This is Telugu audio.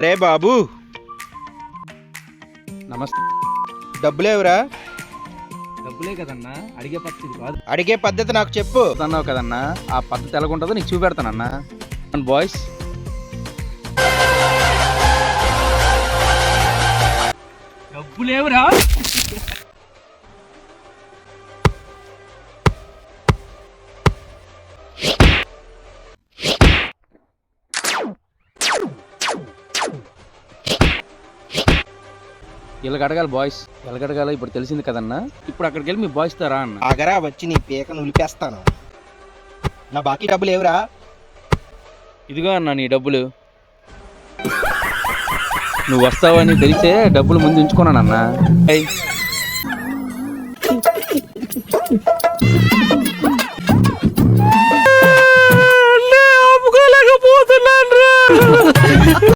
రే బాబు, నమస్తే. డబ్బులేవురా? డబ్బులే కదన్నా, అడిగే పద్ధతి కాదు. అడిగే పద్ధతి నాకు చెప్పు. అన్నావు కదన్నా, ఆ పద్ధతి ఎలాగుంటుందో నీకు చూపెడతానన్నా. బాయ్స్, డబ్బులేవురా? ఇలాగ అడగాలి బాయ్స్, ఎలాగ అడగాలి ఇప్పుడు తెలిసింది కదన్నా. ఇప్పుడు అక్కడికి వెళ్ళి మీ బాయ్స్ తారా అన్న. ఆగరా, వచ్చి నీ పీకను ఉలిపేస్తాను. నా బాకీ డబ్బులు ఏవురా? ఇదిగో అన్న నీ డబ్బులు. నువ్వు వస్తావని తెలిసే డబ్బులు ముందు ఉంచుకున్నానన్నా.